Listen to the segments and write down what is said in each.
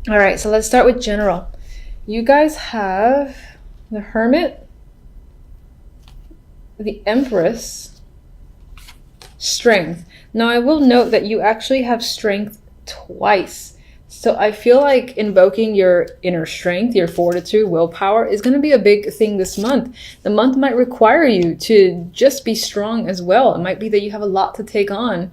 All right, so let's start with general. You guys have the Hermit, the Empress, Strength. Now, I will note that you actually have Strength twice. So I feel like invoking your inner strength, your fortitude, willpower is going to be a big thing this month. The month might require you to just be strong as well. It might be that you have a lot to take on.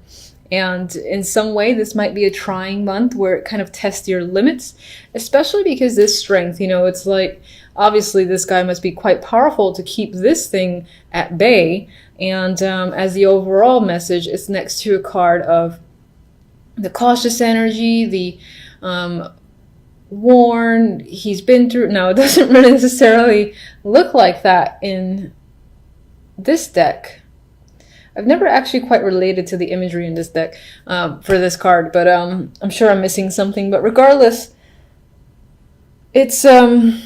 And in some way, this might be a trying month where it kind of tests your limits, especially because this strength, it's like, obviously this guy must be quite powerful to keep this thing at bay. And as the overall message, it's next to a card of the cautious energy, the worn, he's been through. Now, it doesn't really necessarily look like that in this deck. I've never actually quite related to the imagery in this deck for this card, but I'm sure I'm missing something. But regardless, it's an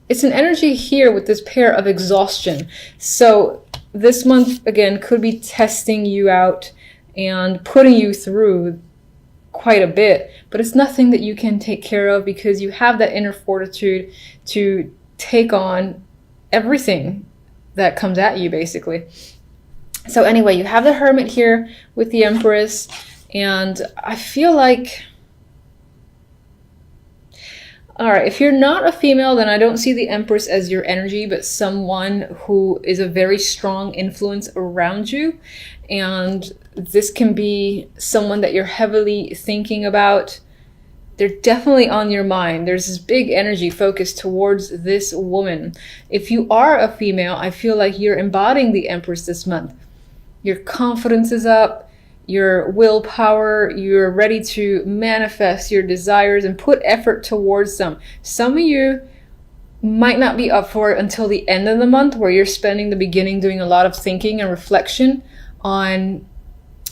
energy here with this pair of exhaustion. So this month, again, could be testing you out and putting you through quite a bit, but it's nothing that you can take care of because you have that inner fortitude to take on everything that comes at you, basically. So anyway, you have the Hermit here with the Empress, and I feel like, all right, if you're not a female, then I don't see the Empress as your energy, but someone who is a very strong influence around you. And this can be someone that you're heavily thinking about. They're definitely on your mind. There's this big energy focused towards this woman. If you are a female, I feel like you're embodying the Empress this month. Your confidence is up, your willpower, you're ready to manifest your desires and put effort towards them. Some of you might not be up for it until the end of the month, where you're spending the beginning doing a lot of thinking and reflection on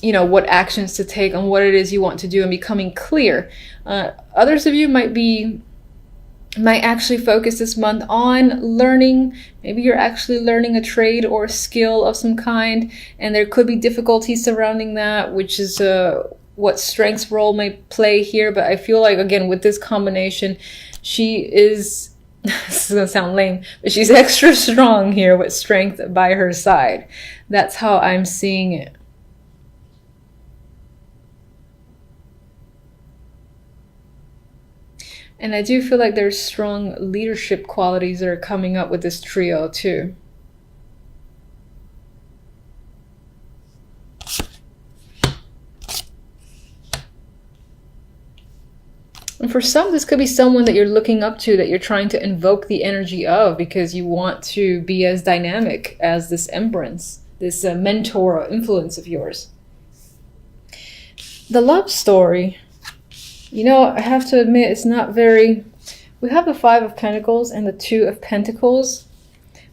what actions to take, on what it is you want to do, and becoming clear. Others of you might actually focus this month on learning. Maybe you're actually learning a trade or a skill of some kind, and there could be difficulties surrounding that, which is what Strength's role may play here. But I feel like, again, with this combination, she is, this is gonna sound lame, but she's extra strong here with Strength by her side. That's how I'm seeing it. And I do feel like there's strong leadership qualities that are coming up with this trio too. And for some, this could be someone that you're looking up to, that you're trying to invoke the energy of, because you want to be as dynamic as this Empress, this mentor or influence of yours. The love story. I have to admit, it's not very... We have the Five of Pentacles and the Two of Pentacles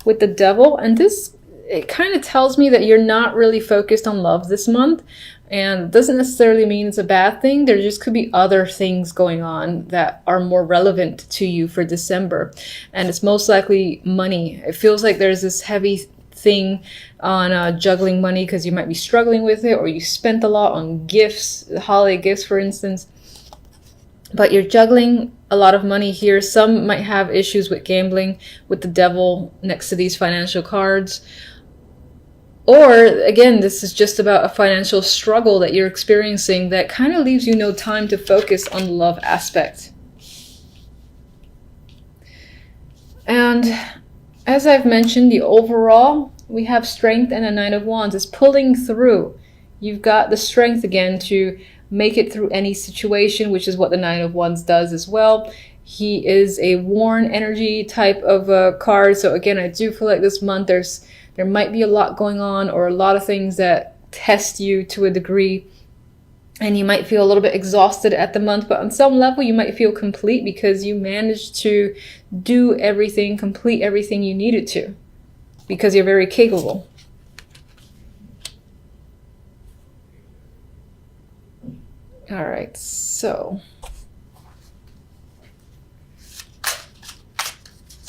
with the Devil. And it kind of tells me that you're not really focused on love this month. And it doesn't necessarily mean it's a bad thing. There just could be other things going on that are more relevant to you for December. And it's most likely money. It feels like there's this heavy thing on juggling money because you might be struggling with it, or you spent a lot on gifts, holiday gifts, for instance. But you're juggling a lot of money here. Some might have issues with gambling with the Devil next to these financial cards. Or, again, this is just about a financial struggle that you're experiencing that kind of leaves you no time to focus on the love aspect. And as I've mentioned, the overall, we have Strength and a Nine of Wands. It's pulling through. You've got the strength again to make it through any situation, which is what the Nine of Wands does as well. He is a worn energy type of card. So again, I do feel like this month there might be a lot going on, or a lot of things that test you to a degree, and you might feel a little bit exhausted at the month, but on some level you might feel complete because you managed to do everything, complete everything you needed to, because you're very capable. All right, so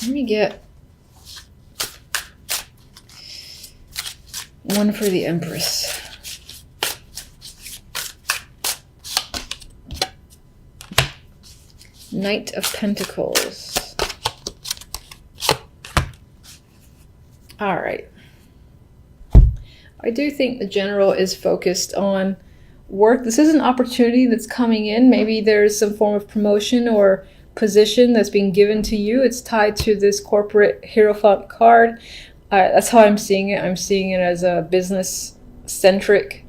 let me get one for the Empress. Knight of Pentacles. All right. I do think the general is focused on work. This is an opportunity that's coming in. Maybe there's some form of promotion or position that's being given to you. It's tied to this corporate Hierophant card. That's how I'm seeing it. I'm seeing it as a business centric,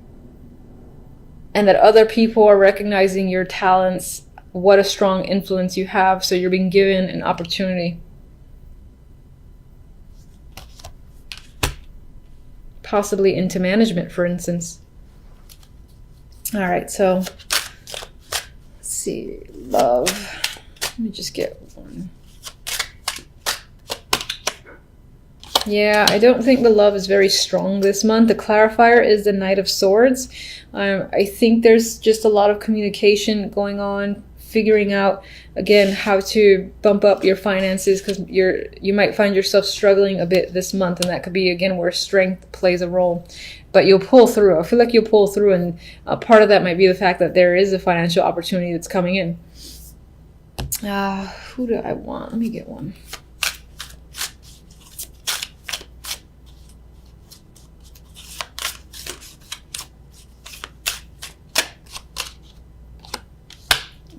and that other people are recognizing your talents, what a strong influence you have. So you're being given an opportunity. Possibly into management, for instance. All right, so let's see, love. Let me just get one. Yeah, I don't think the love is very strong this month. The clarifier is the Knight of Swords. I think there's just a lot of communication going on, figuring out, again, how to bump up your finances, because you might find yourself struggling a bit this month, and that could be, again, where strength plays a role. But you'll pull through. I feel like you'll pull through, and part of that might be the fact that there is a financial opportunity that's coming in. Who do I want? Let me get one.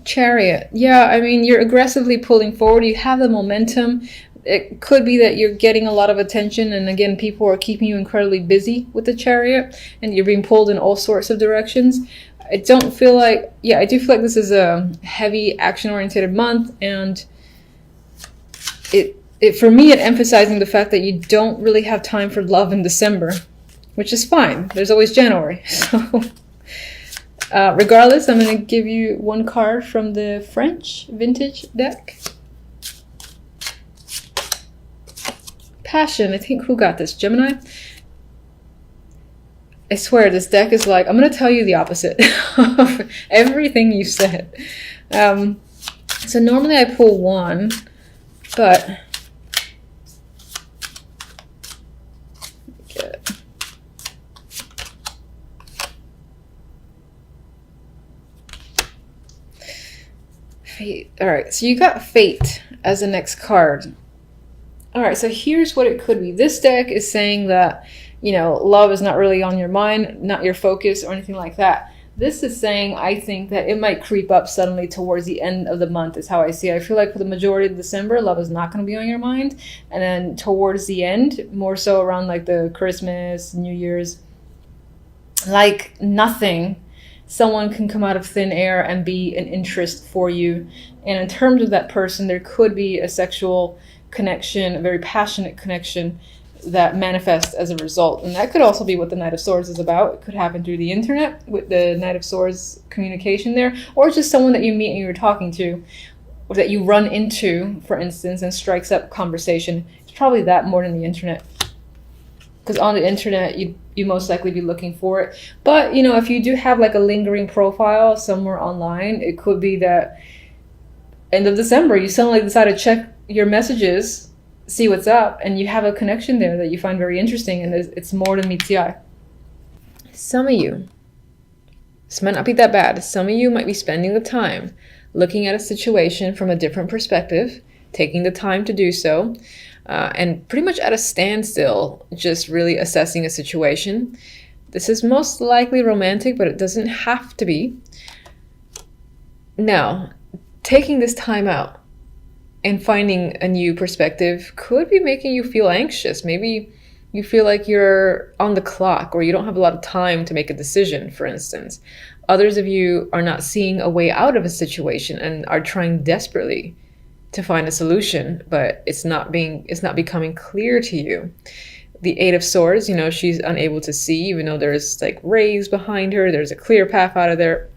Chariot. Yeah, I mean, you're aggressively pulling forward. You have the momentum. It could be that you're getting a lot of attention, and again, people are keeping you incredibly busy with the Chariot, and you're being pulled in all sorts of directions. I don't feel like, yeah, I do feel like this is a heavy action-oriented month, and it for me, it emphasizing the fact that you don't really have time for love in December, which is fine. There's always January, so... regardless, I'm going to give you one card from the French vintage deck. Passion. I think, who got this? Gemini? I swear, this deck is like, I'm going to tell you the opposite of everything you said. So normally I pull one, but... Fate. All right, so you got Fate as the next card. All right, so here's what it could be. This deck is saying that, you know, love is not really on your mind, not your focus or anything like that. This is saying, I think, that it might creep up suddenly towards the end of the month is how I see it. I feel like for the majority of December, love is not going to be on your mind. And then towards the end, more so around like the Christmas, New Year's, like nothing, someone can come out of thin air and be an interest for you. And in terms of that person, there could be a sexual connection, a very passionate connection that manifests as a result. And that could also be what the Knight of Swords is about. It could happen through the internet with the Knight of Swords communication there, or just someone that you meet and you're talking to, or that you run into, for instance, and strikes up conversation. It's probably that more than the internet. Because on the internet, you most likely be looking for it. But, you know, if you do have like a lingering profile somewhere online, it could be that end of December, you suddenly decide to check your messages, see what's up, and you have a connection there that you find very interesting, and it's more than meets the eye. Some of you, this might not be that bad, some of you might be spending the time looking at a situation from a different perspective, taking the time to do so, and pretty much at a standstill, just really assessing a situation. This is most likely romantic, but it doesn't have to be. Now, taking this time out and finding a new perspective could be making you feel anxious. Maybe you feel like you're on the clock, or you don't have a lot of time to make a decision, for instance. Others of you are not seeing a way out of a situation and are trying desperately to find a solution, but it's not becoming clear to you. The Eight of Swords, you know, she's unable to see, even though there's like rays behind her. There's a clear path out of there.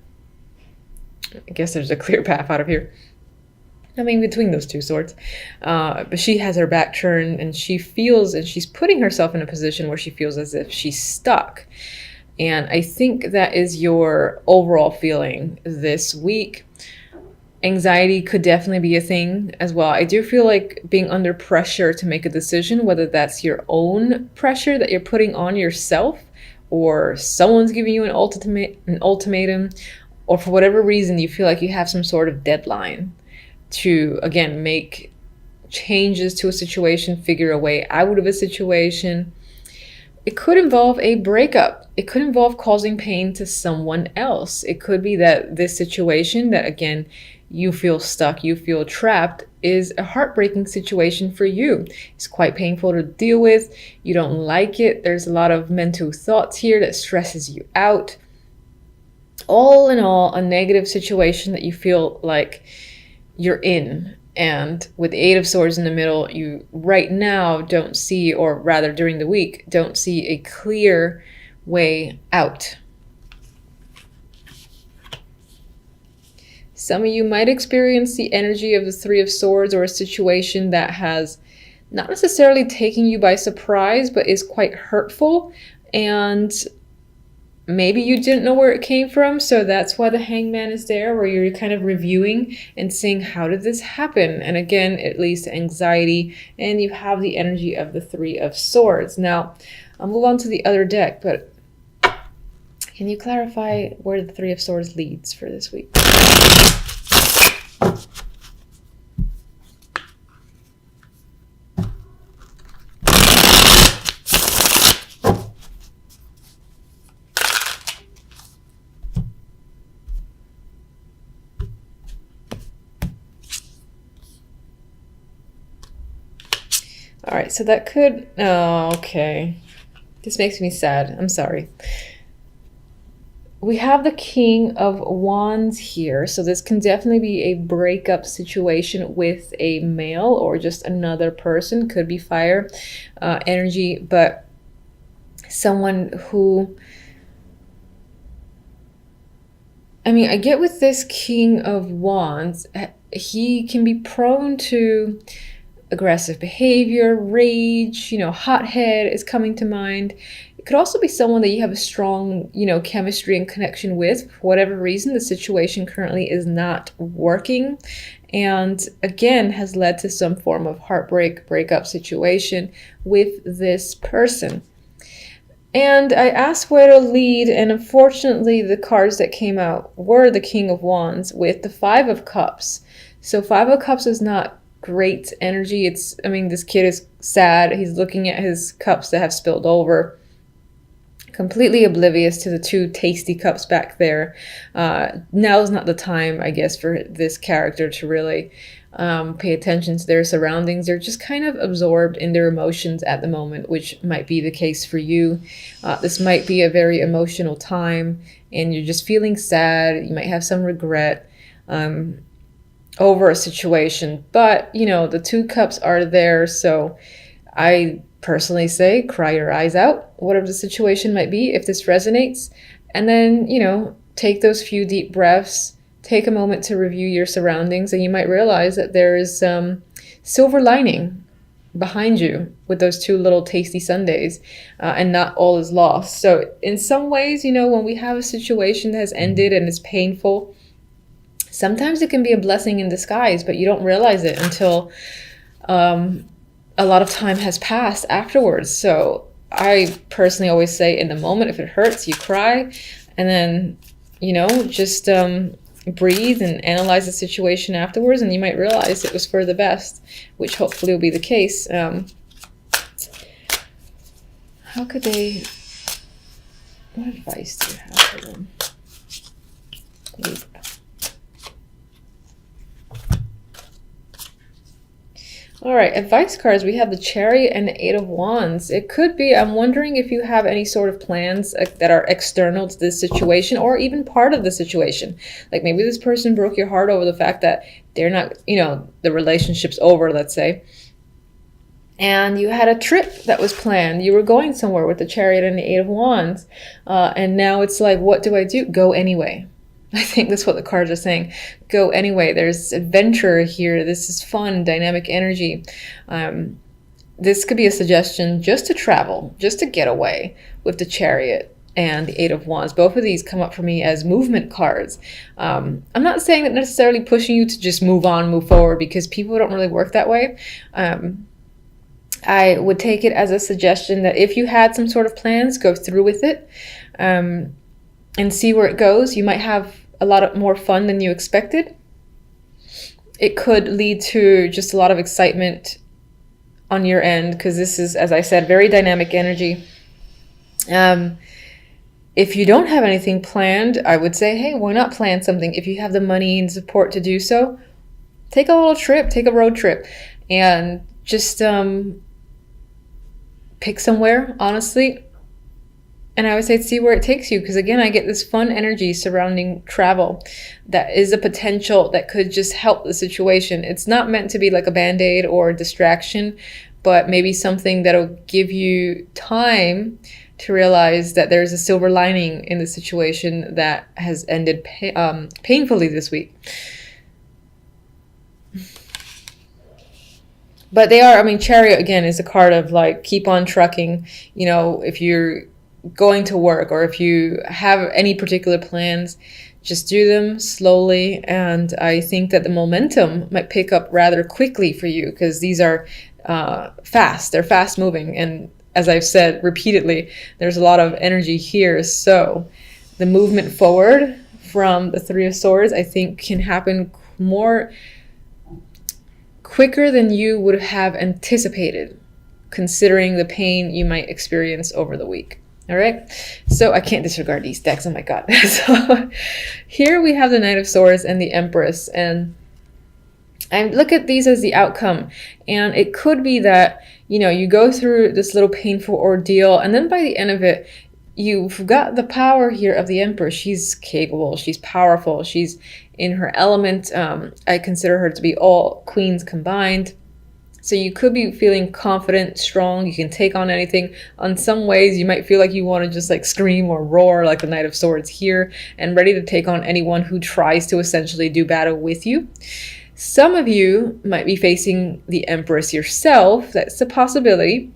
I guess there's a clear path out of here. I mean, between those two swords. But she has her back turned, and she feels, and she's putting herself in a position where she feels as if she's stuck. And I think that is your overall feeling this week. Anxiety could definitely be a thing as well. I do feel like being under pressure to make a decision, whether that's your own pressure that you're putting on yourself, or someone's giving you an ultimatum, or for whatever reason you feel like you have some sort of deadline. to, again, make changes to a situation, figure a way out of a situation. It could involve a breakup. It could involve causing pain to someone else. It could be that this situation that, again, you feel stuck, you feel trapped, is a heartbreaking situation for you. It's quite painful to deal with. You don't like it. There's a lot of mental thoughts here that stresses you out. All in all, a negative situation that you feel like you're in. And with the Eight of Swords in the middle, you right now don't see, or rather during the week, don't see a clear way out. Some of you might experience the energy of the Three of Swords, or a situation that has not necessarily taken you by surprise, but is quite hurtful. And maybe you didn't know where it came from, so that's why the Hangman is there, where you're kind of reviewing and seeing, how did this happen? And again, it leads to anxiety, and you have the energy of the Three of Swords. Now, I'll move on to the other deck, but can you clarify where the Three of Swords leads for this week? All right, so that could, oh, okay. This makes me sad. I'm sorry. We have the King of Wands here, so this can definitely be a breakup situation with a male or just another person. Could be fire energy, but someone who, I mean, I get with this King of Wands, he can be prone to aggressive behavior, rage, hothead is coming to mind. It could also be someone that you have a strong, chemistry and connection with. For whatever reason, the situation currently is not working, and again, has led to some form of heartbreak, breakup situation with this person. And I asked where to lead, and unfortunately, the cards that came out were the King of Wands with the Five of Cups. So Five of Cups is not great energy. This kid is sad. He's looking at his cups that have spilled over, completely oblivious to the two tasty cups back there. Now is not the time, I guess, for this character to really pay attention to their surroundings. They're just kind of absorbed in their emotions at the moment, which might be the case for you. This might be a very emotional time, and you're just feeling sad. You might have some regret over a situation, but the two cups are there, so I personally say cry your eyes out, whatever the situation might be, if this resonates, and then take those few deep breaths, take a moment to review your surroundings, and you might realize that there is some silver lining behind you with those two little tasty sundaes, and not all is lost. So in some ways, when we have a situation that has ended and is painful, sometimes it can be a blessing in disguise, but you don't realize it until a lot of time has passed afterwards. So I personally always say, in the moment, if it hurts, you cry, and then, just breathe and analyze the situation afterwards, and you might realize it was for the best, which hopefully will be the case. How could they, what advice do you have for them? Libra. All right, advice cards. We have the Chariot and the Eight of Wands. It could be, I'm wondering if you have any sort of plans that are external to this situation, or even part of the situation. Like maybe this person broke your heart over the fact that they're not, the relationship's over, let's say. And you had a trip that was planned. You were going somewhere with the Chariot and the Eight of Wands. And now it's like, what do I do? Go anyway. I think that's what the cards are saying. Go anyway. There's adventure here. This is fun, dynamic energy. This could be a suggestion just to travel, just to get away with the Chariot and the Eight of Wands. Both of these come up for me as movement cards. I'm not saying that necessarily pushing you to just move on, move forward, because people don't really work that way. I would take it as a suggestion that if you had some sort of plans, go through with it, and see where it goes. You might have a lot more fun than you expected. it could lead to just a lot of excitement on your end, because this is, as I said, very dynamic energy. If you don't have anything planned, I would say, hey, why not plan something? If you have the money and support to do so, take a little trip, take a road trip, and just pick somewhere, honestly. And I would say see where it takes you, because again, I get this fun energy surrounding travel that is a potential that could just help the situation. It's not meant to be like a band-aid or a distraction, but maybe something that'll give you time to realize that there's a silver lining in the situation that has ended painfully this week. But they are, I mean, Chariot again is a card of like, keep on trucking. You know, if you're going to work or if you have any particular plans, just do them slowly. And I think that the momentum might pick up rather quickly for you, because these are fast. They're fast moving. And as I've said repeatedly, there's a lot of energy here. So the movement forward from the Three of Swords, I think, can happen quicker than you would have anticipated, considering the pain you might experience over the week. All right, so I can't disregard these decks. Oh my God. So here we have the Knight of Swords and the Empress, and I look at these as the outcome. And it could be that, you know, you go through this little painful ordeal, and then by the end of it, you've got the power here of the Empress. She's capable, she's powerful, she's in her element. I consider her to be all queens combined. So you could be feeling confident, strong, you can take on anything. On some ways, you might feel like you want to just like scream or roar like the Knight of Swords here, and ready to take on anyone who tries to essentially do battle with you. Some of you might be facing the Empress yourself. That's a possibility.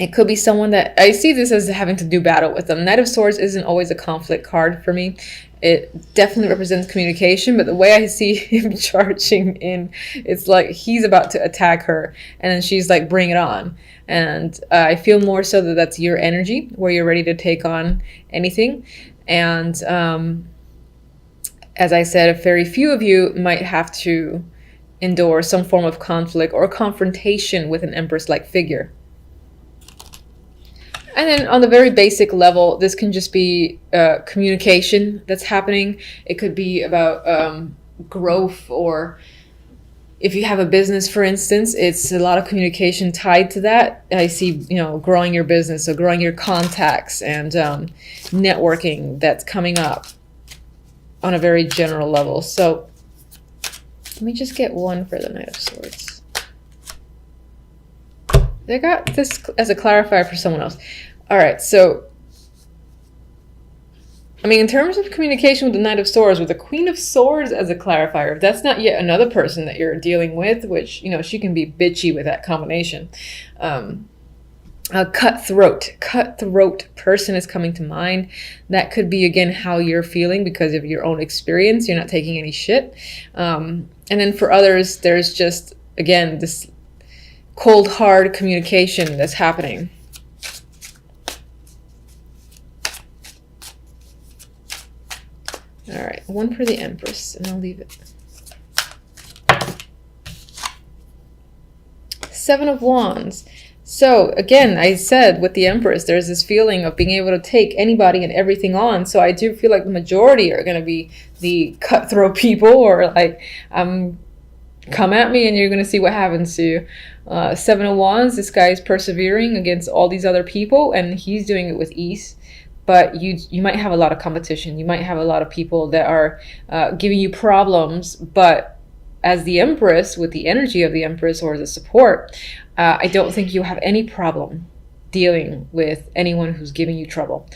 It could be someone that, I see this as having to do battle with them. Knight of Swords isn't always a conflict card for me. It definitely represents communication, but the way I see him charging in, it's like he's about to attack her, and then she's like, bring it on. And I feel more so that that's your energy, where you're ready to take on anything. And as I said, very few of you might have to endure some form of conflict or confrontation with an Empress-like figure. And then on the very basic level, this can just be communication that's happening. It could be about growth, or if you have a business, for instance, it's a lot of communication tied to that. I see, you know, growing your business, so growing your contacts and networking that's coming up on a very general level. So let me just get one for the Knight of Swords. They got this as a clarifier for someone else. All right, so, I mean, in terms of communication with the Knight of Swords, with the Queen of Swords as a clarifier, if that's not yet another person that you're dealing with, which, you know, she can be bitchy with that combination. A cutthroat person is coming to mind. That could be, again, how you're feeling because of your own experience. You're not taking any shit. And then for others, there's just, again, this cold, hard communication that's happening. All right, one for the Empress, and I'll leave it. Seven of Wands. So again, I said with the Empress, there's this feeling of being able to take anybody and everything on. So I do feel like the majority are going to be the cutthroat people, or like, come at me and you're going to see what happens to you. Seven of Wands, this guy is persevering against all these other people, and he's doing it with ease. But you might have a lot of competition. You might have a lot of people that are giving you problems. But as the Empress, with the energy of the Empress or the support, I don't think you have any problem dealing with anyone who's giving you trouble.